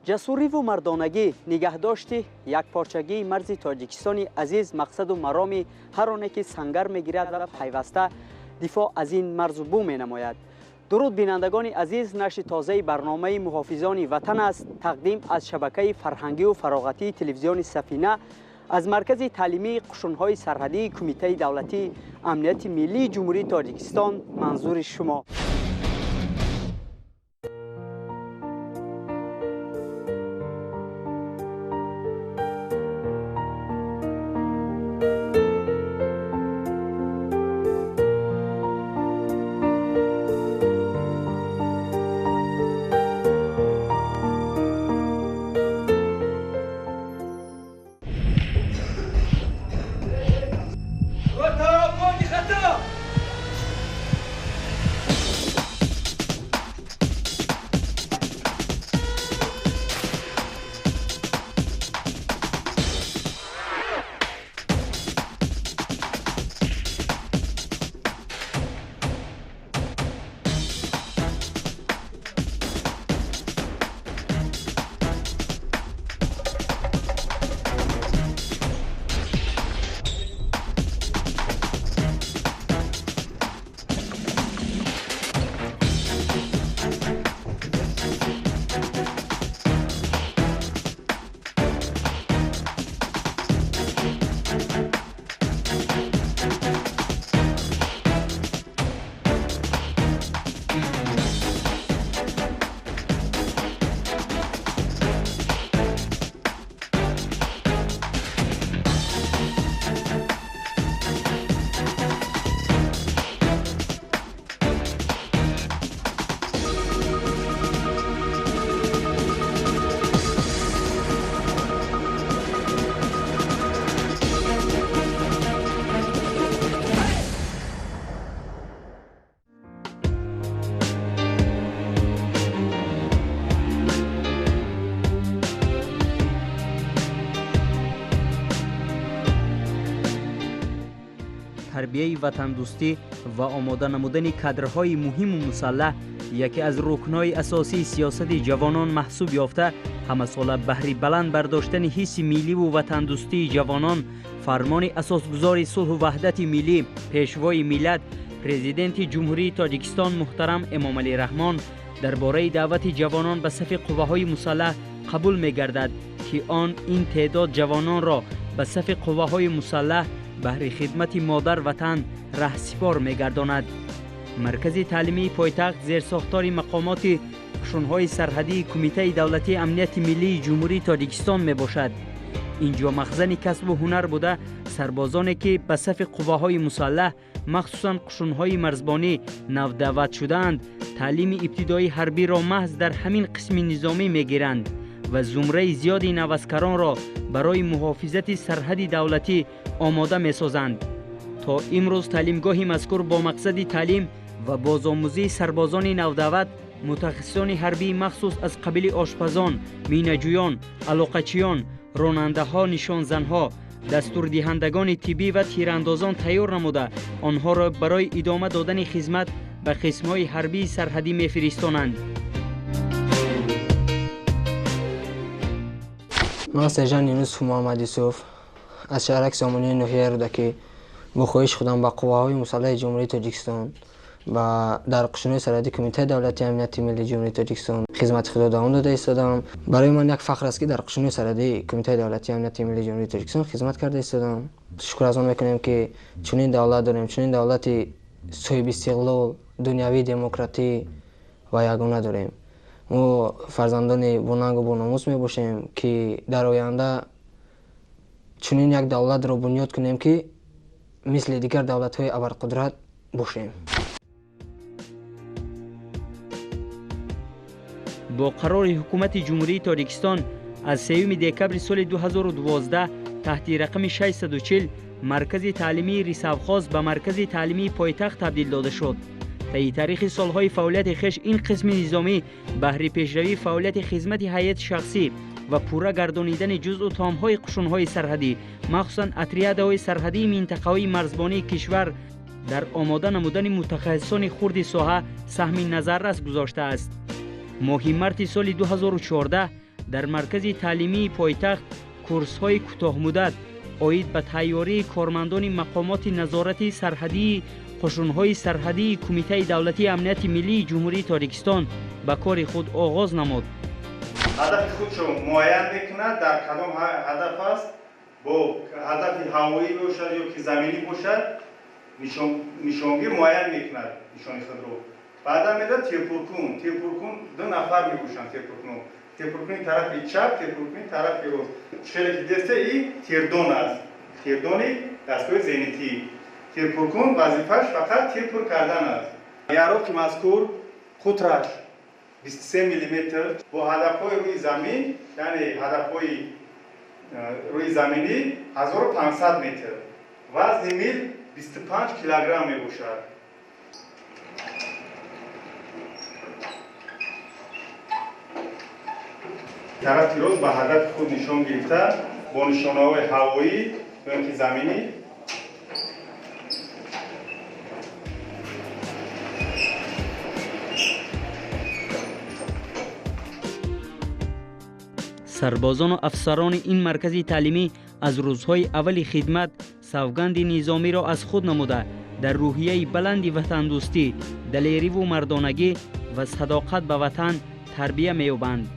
جسوری و مردانگی نگهداشتی یک پارچگی مرز تاجیکستان عزیز مقصد و مرام هر آنه که سنگر میگیرد و پیوسته دفاع از این مرز بو می نماید. درود بینندگان عزیز، نشر تازه برنامه محافظان وطن است. تقدیم از شبکه فرهنگی و فراغتی تلویزیون سفینه از مرکز تعلیمی قشون‌های سرحدی کمیته دولتی امنیت ملی جمهوری تاجیکستان منظور شما. تربیه وطن دوستی و آماده نمودن کادرهای مهم و مسلح یکی از رکنهای اساسی سیاست جوانان محسوب یافته، همه ساله بهره بلند برداشتن حس ملی و وطن دوستی جوانان فرمان اساسگذار صلح و وحدت ملی پیشوای ملت پرزیدنت جمهوری تاجیکستان محترم امام علی رحمان درباره دعوت جوانان به صف قواهای مسلح قبول می‌گردد که آن این تعداد جوانان را به صف قواهای مسلح بهر خدمت مادر وطن رهسپار می‌گرداند. مرکز تعلیمی پایتخت زیر ساختار مقامات قشون‌های سرحدی کمیته دولتی امنیت ملی جمهوری تاجیکستان میباشد. اینجا مخزن کسب و هنر بوده سربازانی که به صف قواهای مسلح مخصوصاً قشون‌های مرزبانی نودعوت شدند تعلیم ابتدایی حربی را محض در همین قسم نظامی میگیرند و زمره زیادی نوسکران را برای محافظت سرحد دولتی آماده می‌سازند. تا امروز تعلیمگاه مذکور با مقصد تعلیم و بازآموزی سربازان نودعوت متخصصان حربی مخصوص از قبیل آشپزان، مینه‌جویان، علاقه‌چیان، راننده‌ها، نشانزن‌ها، دستوردهندگان طبی و تیراندازان تیار نموده آنها را برای ادامه دادن خدمت به قسم‌های حربی سرحدی می‌فرستانند. من سرجان یونس محمد یوسف از شهرک سامانی نوحیه رودکی با خواهش خودم به قواهای مسلح جمهوری تاجیکستان و در قشون سرحدی کمیته دولتی امنیت ملی جمهوری تاجیکستان خدمت خود دوام داده ایستادم. برای من یک فخر است که در قشون سرحدی کمیته دولتی امنیت ملی جمهوری تاجیکستان خدمت کرده ایستادم. شکر از آن میکنیم که چنین دولت داریم، چنین دولتی صاحب استقلال، دنیوی، دموکراتی و یگانه داریم. ما فرزندان بوننگ و بوناموس می باشیم که در آینده چنین یک دولت را بنیاد کنیم که مثل دیگر دولت‌های ابرقدرت باشیم. با قرار حکومت جمهوری تاجیکستان از 3 دکبر سال 2012 تحت رقم 640 مرکز تعلیمی ریسافخاز به مرکز تعلیمی پایتخت تبدیل داده شد. طی تاریخ سالهای فعالیت خویش این قسم نظامی بهره پیشروی فعالیت خدمت هیئت شخصی و پورا گردانیدن جزء و تامهای قشون‌های سرحدی مخصوصاً اتریادهای سرحدی منطقه‌های مرزبانی کشور در آماده نمودن متخصصان خرد ساحه سهم نظررس گذاشته است. ماه مارس سال 2014 در مرکز تعلیمی پایتخت کورس‌های کوتاه‌مدت اوید به تیاری کارمندان مقامات نظارت سرحدی قشون‌های سرحدی کمیته دولتی امنیت ملی جمهوری تاجیکستان به کار خود آغاز نمود. هدف خودشو معین میکند در کدام هدف است، با هدف هوایی باشد یا که زمینی باشد نشانگیر معین میکند نشان خود رو. بعدا میده تیرپورکون دو نفر میباشند تیرپورکون طرف چپ تیرپورکون طرف راست. چهره که دسته ای تیردون است، تیردونی دستگاه زینتی. تیرپورکون وظیفش فقط تیرپور کردن است. یارو که مذکور قطرش 23 میلیمتر با هدف‌های روی زمین، یعنی هدف‌های روی زمینی 1500 متر، وزن میل 25 کیلوگرم میباشد. طرف راست به هدف خود نشان گرفته با نشانه‌های هوایی و اینکه زمینی سربازان و افسران این مرکز تعلیمی از روزهای اول خدمت سوگند نظامی را از خود نموده در روحیه بلند وطن دوستی، دلیری و مردانگی و صداقت به وطن تربیه می‌یابند.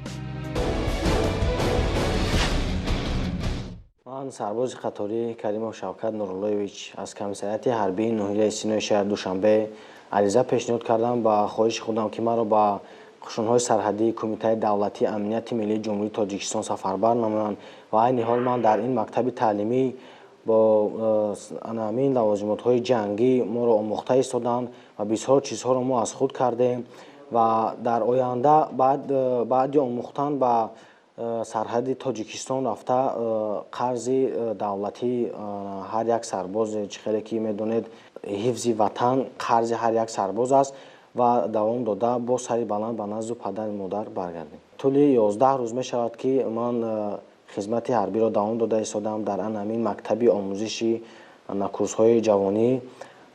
من سرباز قطاری کریم شوکت نوراللهویچ از کمیسریت حربی ناحیه سینای شهر دوشنبه عریضه پیشنهاد کردم با خواهش خودم که مرا با قشون‌های سرحدی کمیته دولتی امنیت ملی جمهوری تاجیکستان سفربر نمایند و عین حال من در این مکتب تعلیمی با همین لوازمات‌های جنگی ما را آموخته ایستادند و بسیار چیزها را ما از خود کردیم و در آینده بعد آموختن با سرحد تاجیکستان رفته قرض دولتی هر یک سرباز چخیلی که میدونید حفظ وطن قرض هر یک سرباز است و دوام داده با سری بلند به نزد پدر مادر برگردیم. طول 11 روز می شود که من خدمت حربی را دوام داده ایستادم در همین مکتب آموزشی کورس‌های جوانی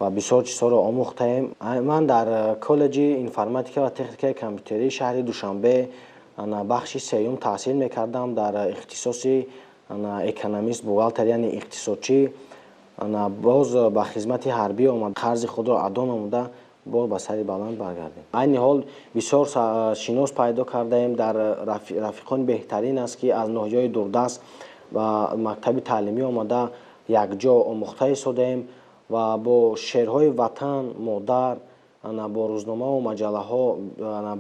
و بسیار چیزها را آموختیم. من در کالج انفرماتیکا و تکنیک کامپیوتری شهر دوشنبه بخش سیوم تحصیل میکردم در اختصاص اکونومیست بوغالتر یعنی اقتصادچی. باز به خدمت حربی آمد قرض خود را ادا نموده باز به سری بلند برگردیم. این حال بسیار شناس پیدا کردیم در رفیقان بهترین است که از ناحیه‌های دوردست و مکتب تعلیمی آمده یکجا آموخته ایستادیم و با شعرهای وطن مادر با روزنامه و مجله ها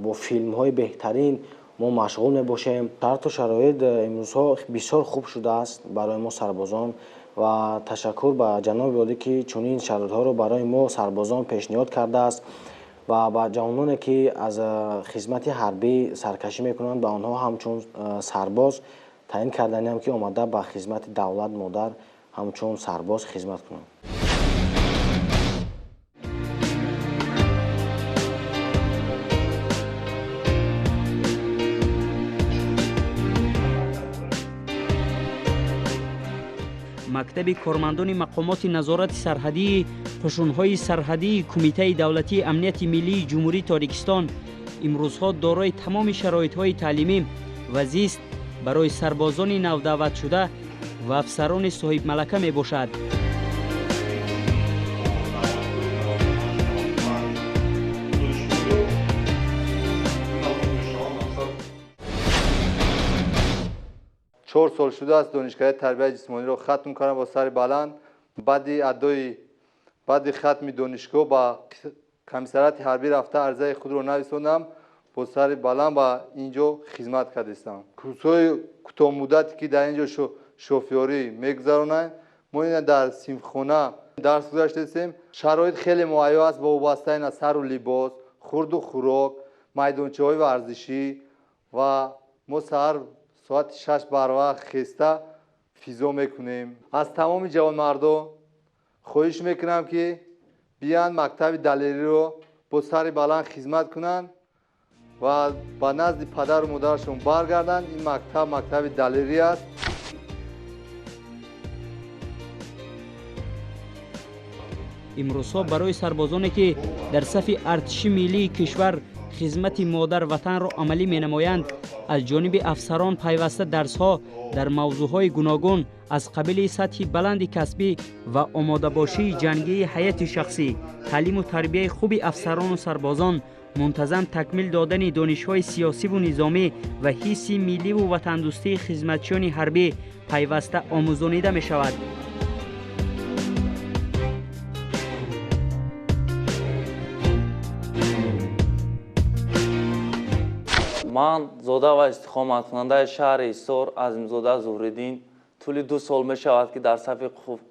با فیلم های بهترین ما مشغول می باشیم. شرط و شرایط امروزها بسیار خوب شده است برای ما سربازان و تشکر به جناب ولی که چنین شرایط ها رو برای ما سربازان پیشنهاد کرده است و با جوانانی که از خدمت حربی سرکشی میکنند به آنها همچون سرباز تعیین کردنی هم که آمده به خدمت دولت مادر همچون سرباز خدمت کنند. مکتب کارمندان مقامات نظارت سرحدی قشون‌های سرحدی کمیته دولتی امنیت ملی جمهوری تاجیکستان امروزها دارای تمام شرایط‌های تعلیمی و زیست برای سربازان نودعوت شده و افسران صاحب ملکه میباشد. چهار سال شده است دانشگاه تربیت جسمانی را ختم کردم با سر بلند. بعد ختم دانشگاه با کمیسریت حربی رفته عرضه خود را نویساندم با سر بلند با اینجا خدمت کردم. کورس‌های کوتاه مدتی که در اینجا شوفیاری میگذرانند ما این در سیمخانه درس گذاشتیم. شرایط خیلی مهیا است با وابسته از سر و لباس، خورد و خوراک، میدانچه‌های ورزشی و ما سر ساعت 6 بر وقت خسته فیزا میکنیم. از تمام جوان مردم خواهش میکنم که بیان مکتب دلیری رو با سر بلند خدمت کنند و با نزد پدر و مادرشون برگردند. این مکتب دلیری است. امروزها برای سربازانی که در صف ارتش ملی کشور خدمت مادر وطن را عملی می نمایند، از جانب افسران پیوسته درس‌ها در موضوعهای گوناگون از قبیل سطح بلند کسبی و آماده باشی جنگی حیات شخصی، تعلیم و تربیت خوب افسران و سربازان، منتظم تکمیل دادن دانش‌های سیاسی و نظامی و حس ملی و وطن دوستی خدمتچیان حربی پیوسته آموزانیده می شود. من زاده و استقامت کننده شهر ایسار عظیمزاده زهرالدین طول 2 سال می شود که در صف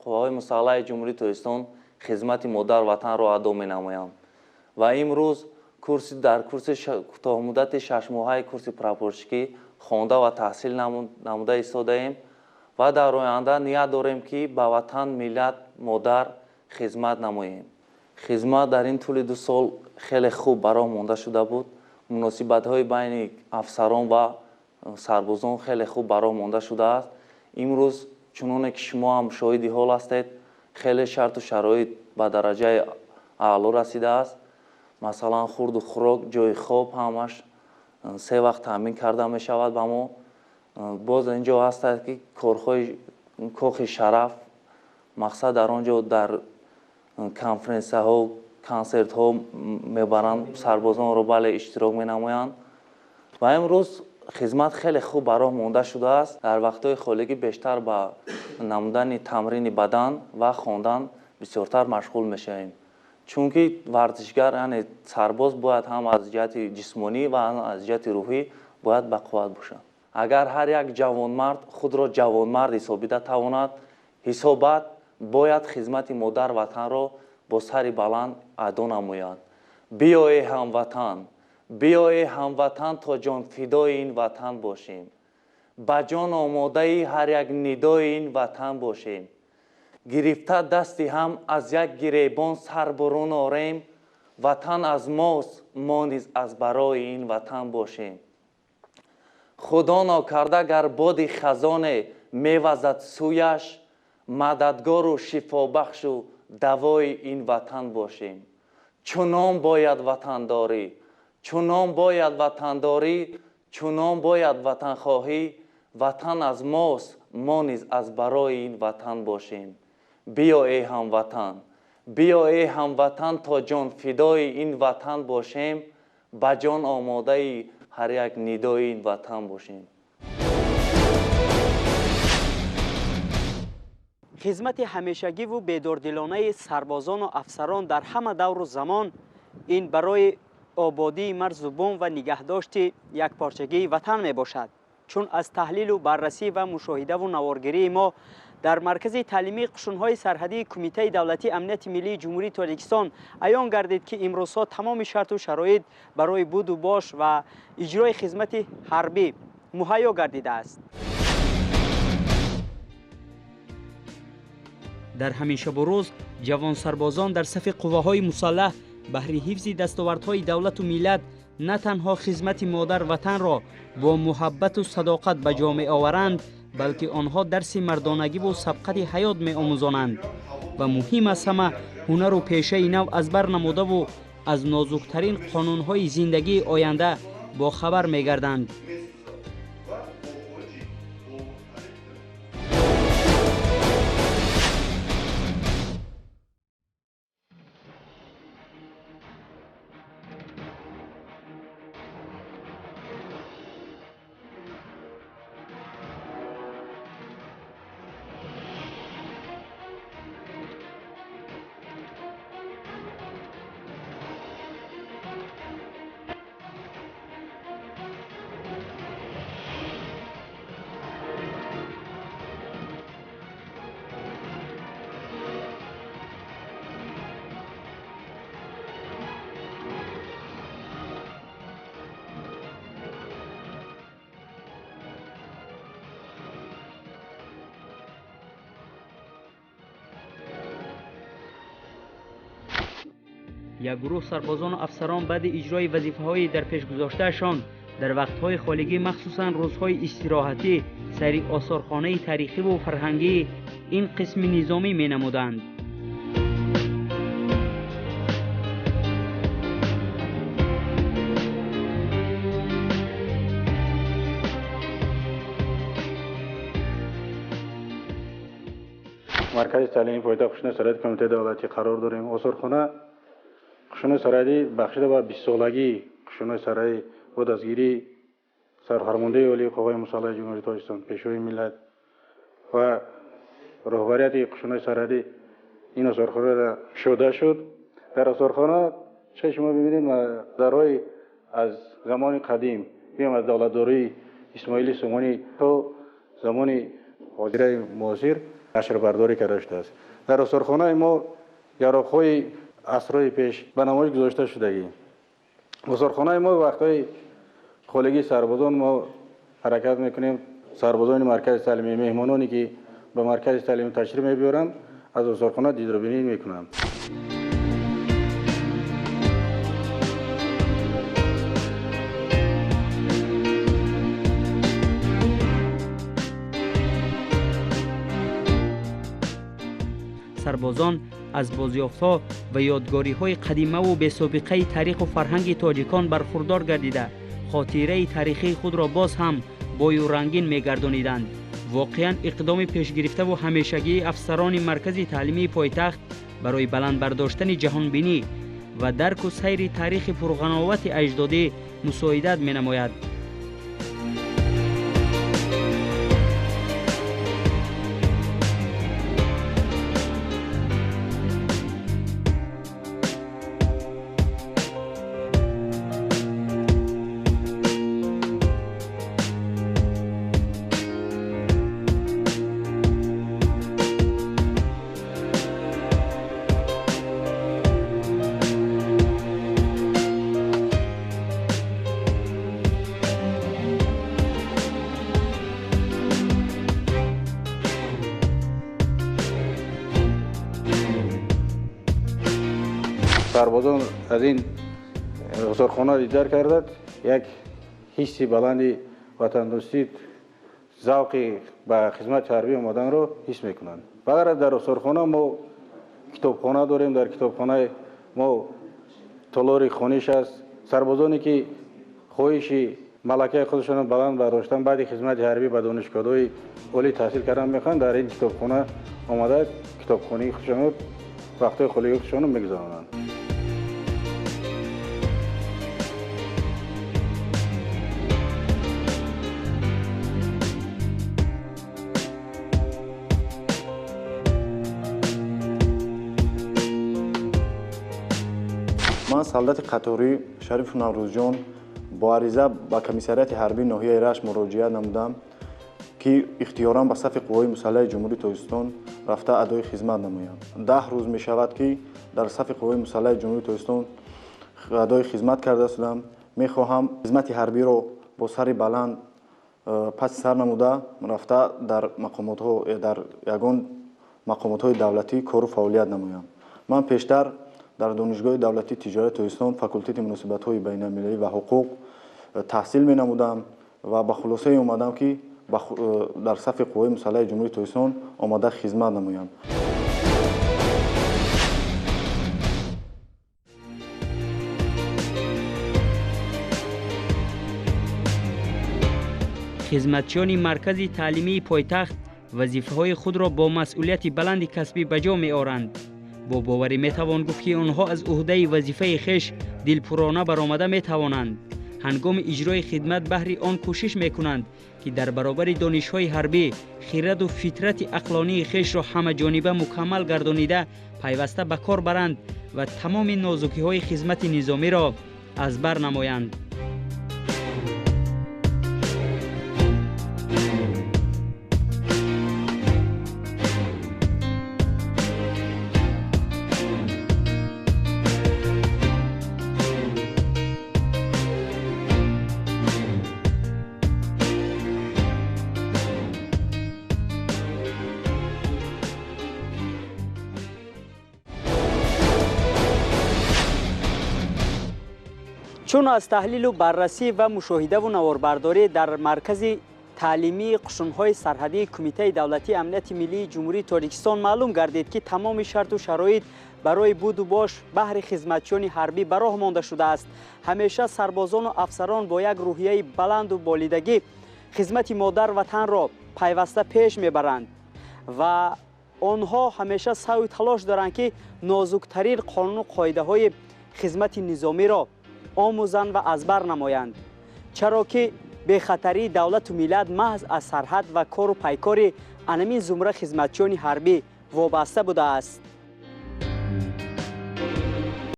قوای مسلح جمهوری ترکستان خدمت مادر وطن را ادا می نمایم و امروز در کورس کوتاه مدت 6 ماهه کورس پراپورشگی خوانده و تحصیل نموده ایستاده ایم و در آینده نیت داریم که به وطن، ملت، مادر خدمت نماییم. خدمت در این طول 2 سال خیلی خوب برای مانده شده بود. مناسبت‌های بین افسران و سربازان خیلی خوب برای مانده شده است. امروز چنانه که شما هم شاهد حال هستید، خیلی شرط و شرایط به درجه اعلا رسیده است. مثلا خورد و خوراک، جای خواب همش 3 وقت تامین کرده می شود به ما. باز اینجا هست که کاخ شرف مقصد در آنجا در کنفرانس ها، کنسرت ها میبرند، سربازان رو بله اشتراک می نمایند و امروز خدمت خیلی خوب برای مانده شده است. در وقتهای خالگی بیشتر به نمودن تمرین بدن و خواندن بسیارتر مشغول میشیم، چون که ورزشگر یعنی سرباز باید هم از جهت جسمانی و هم از جهت روحی باید به قوت باشد. اگر هر یک جوانمرد خود را جوانمرد حسابیده تواند، حسابت باید خدمت مادر وطن را با سر بلند ادا نماید. بیایی هموطن، بیایی هموطن تا جان فدای این وطن باشیم. به جان آماده هر یک ندای این وطن باشیم. گرفته دستی هم از یک گریبان سر برون آریم. وطن از ماست، ما نیز از برای این وطن باشیم. خدا ناکرده گر باد خزان میوزد سویش، مددگار و شفا بخش و دوای این وطن باشیم. چنان باید وطن داری، چنان باید وطن داری، چنان باید وطن خواهی. وطن از ماست، ما نیز از برای این وطن باشیم. بیا ای هموطن، بیا ای هموطن تا جان فدای این وطن باشیم. به جان آماده هر یک ندای این وطن باشیم. خدمت همیشگی و بیداردلانه سربازان و افسران در همه دور و زمان، این برای آبادی مرز و بوم و نگهداشت یک پارچگی وطن می باشد. چون از تحلیل و بررسی و مشاهده و نوارگیری ما در مرکز تعلیمی قشون‌های سرحدی کمیته دولتی امنیت ملی جمهوری تاجیکستان عیان گردید که امروزها تمام شرط و شرایط برای بود و باش و اجرای خدمت حربی مهیا گردیده است. در همین شب و روز جوان سربازان در صف قواهای مسلح بهر حفظ دستاوردهای دولت و ملت نه تنها خدمت مادر وطن را با محبت و صداقت به جا می آورند، بلکه آنها درس مردانگی و سبقت حیات می آموزانند و مهم از همه هنر و پیشه نو از بر نموده و از نازکترین قانونهای زندگی آینده با خبر می گردند. یک گروه سربازان و افسران بعد اجرای وظیفه‌های در پیش گذاشتهشان در وقت‌های خالگی مخصوصاً روزهای استراحتی سری آثارخانه تاریخی و فرهنگی این قسم نظامی می‌نمودند. مرکز تعلیمی پایتخت قشون سرحدی کمیته دولتی قرار داریم. آثارخانه قشون سرحدی بخشیده به 20 سالگی قشون سرحدی و دستگیری سرفرمانده عالی قوای مسلح جمهوری تاجیکستان پیشوای ملت و رهبریت قشون سرحدی این آثارخانه را شده شد. در آثارخانه چه شما ببینید درهای از زمان قدیم بیام از دولتداری اسماعیل سومانی تا زمان حاضره معاصر نشر برداری کرده شده است. در آثارخانه ما یراق‌های عصرهای پیش به نمایش گذاشته شدگی. آثارخانه ما وقتای خالگی سربازان ما حرکت میکنیم. سربازان مرکز تعلیمی مهمانانی که به مرکز تعلیمی تشریف میبرند از آثارخانه دیداربینی میکنند. سربازان از بازیافت‌ها و یادگاری‌های قدیمه و بی‌سابقه تاریخ و فرهنگ تاجیکان برخوردار گردیده خاطره تاریخی خود را باز هم بوی و رنگین می‌گردانیدند. واقعاً اقدام پیشگرفته و همیشگی افسران مرکز تعلیمی پایتخت برای بلند برداشتن جهانبینی و درک و سیر تاریخ پرغناوت اجدادی مساعدت می‌نماید. سربازان از این آثارخانه دیدار کردند، یک حسی بلندی وطن دوستی، ذوقی به خدمت حربی آمدن را حس میکنند. بغیر از در آثارخانه ما کتابخانه داریم. در کتابخانه ما تالار خوانش است. سربازانی که خواهش ملکه خودشان بلند برداشتن بعد خدمت حربی به دانشگاه‌های عالی تحصیل کردن میخوان در این کتابخانه آمده کتابخوانی خودشان وقتای خالی خودشان میگذرانند. من سالدت قطوری شریف نوروزجان با عریضه به کمیسریت حربی ناحیه رشت مراجعه نمودم که اختیارا به صف قوای مسلح جمهوری تاجیکستان رفته ادای خدمت نمایم. 10 روز می شود که در صف قوای مسلح جمهوری تاجیکستان ادای خدمت کرده شدم. می خواهم خدمت حربی را با سر بلند پس سر نموده رفته در یگان مقامات های دولتی کار و فعالیت نمایم. من پیشتر در دانشگاه دولتی تجارت تاجیکستان فاکولته مناسبت‌های بین‌المللی و حقوق تحصیل می‌نمودم و به خلاصه اومدم که در صف قوای مسلح جمهوری تاجیکستان آماده خدمت نمایم. خدمتچیان مرکز تعلیمی پایتخت وظیفه‌های خود را با مسئولیت بلند کسبی به جا می‌آورند. با باوری میتوان گفت که آنها از عهده وظیفه خویش دلپرانه برآمده میتوانند. هنگام اجرای خدمت بهر آن کوشش میکنند که در برابر دانش‌های حربی خرد و فطرت عقلانی خویش را همه جانبه مکمل گردانیده پیوسته به کار برند و تمام نازکی‌های خدمت نظامی را از بر نمایند. چون از تحلیل و بررسی و مشاهده و نواربرداری در مرکز تعلیمی قشون‌های سرحدی کمیته دولتی امنیت ملی جمهوری تاجیکستان معلوم گردید که تمام شرط و شرایط برای بود و باش بهر خدمتچیان حربی به راه مانده شده است. همیشه سربازان و افسران با یک روحیه بلند و بالیدگی خدمت مادر وطن را پیوسته پیش میبرند و آنها همیشه سعی و تلاش دارند که نازکترین قانون و قاعده های خدمت نظامی را آموزند و از بر نمایند، چرا که به خطری دولت و ملت محض از سرحد و کار و پیکار انمین زمره خدمتچیان حربی وابسته بوده است.